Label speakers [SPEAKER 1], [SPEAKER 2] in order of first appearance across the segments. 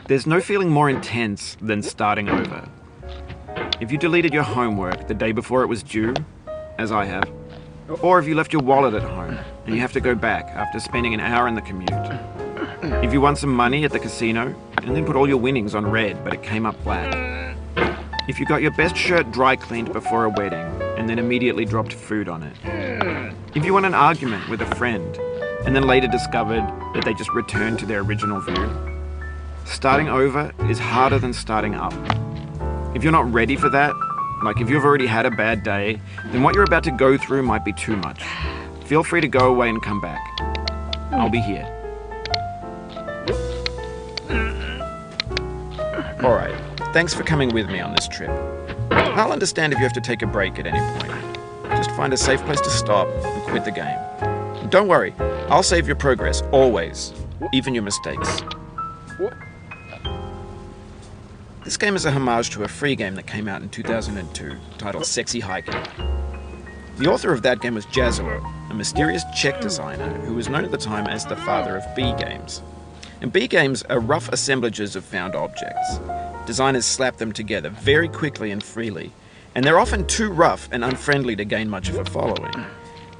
[SPEAKER 1] There's no feeling more intense than starting over. If you deleted your homework the day before it was due, as I have, or if you left your wallet at home and you have to go back after spending an hour in the commute. If you won some money at the casino and then put all your winnings on red but it came up black. If you got your best shirt dry cleaned before a wedding and then immediately dropped food on it. If you won an argument with a friend and then later discovered that they just returned to their original view. Starting over is harder than starting up. If you're not ready for that, like if you've already had a bad day, then what you're about to go through might be too much. Feel free to go away and come back. I'll be here. Alright, thanks for coming with me on this trip. I'll understand if you have to take a break at any point. Just find a safe place to stop and quit the game. Don't worry, I'll save your progress, always, even your mistakes. This game is a homage to a free game that came out in 2002, titled Sexy Hiking. The author of that game was Jazzuo, a mysterious Czech designer who was known at the time as the father of B games. And B games are rough assemblages of found objects. Designers slap them together very quickly and freely, and they're often too rough and unfriendly to gain much of a following.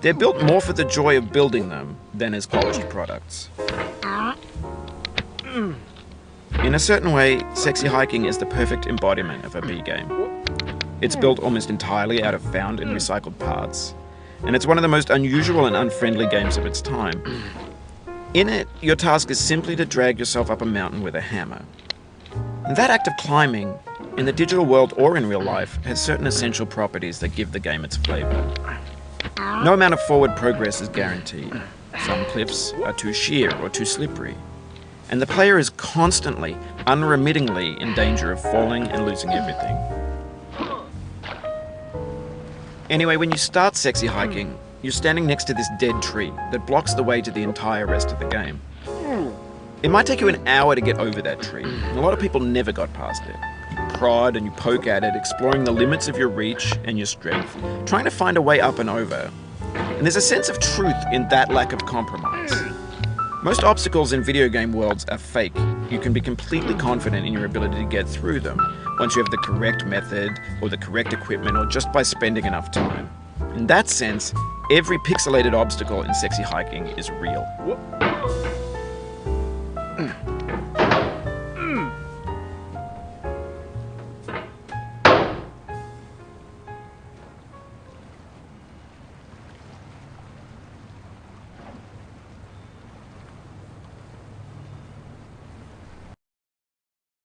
[SPEAKER 1] They're built more for the joy of building them than as polished products. In a certain way, Sexy Hiking is the perfect embodiment of a B game. It's built almost entirely out of found and recycled parts, and it's one of the most unusual and unfriendly games of its time. In it, your task is simply to drag yourself up a mountain with a hammer. And that act of climbing, in the digital world or in real life, has certain essential properties that give the game its flavor. No amount of forward progress is guaranteed. Some cliffs are too sheer or too slippery. And the player is constantly, unremittingly in danger of falling and losing everything. Anyway, when you start Sexy Hiking, you're standing next to this dead tree that blocks the way to the entire rest of the game. It might take you an hour to get over that tree, and a lot of people never got past it. You prod and you poke at it, exploring the limits of your reach and your strength, trying to find a way up and over. And there's a sense of truth in that lack of compromise. Most obstacles in video game worlds are fake. You can be completely confident in your ability to get through them once you have the correct method or the correct equipment or just by spending enough time. In that sense, every pixelated obstacle in Sexy Hiking is real.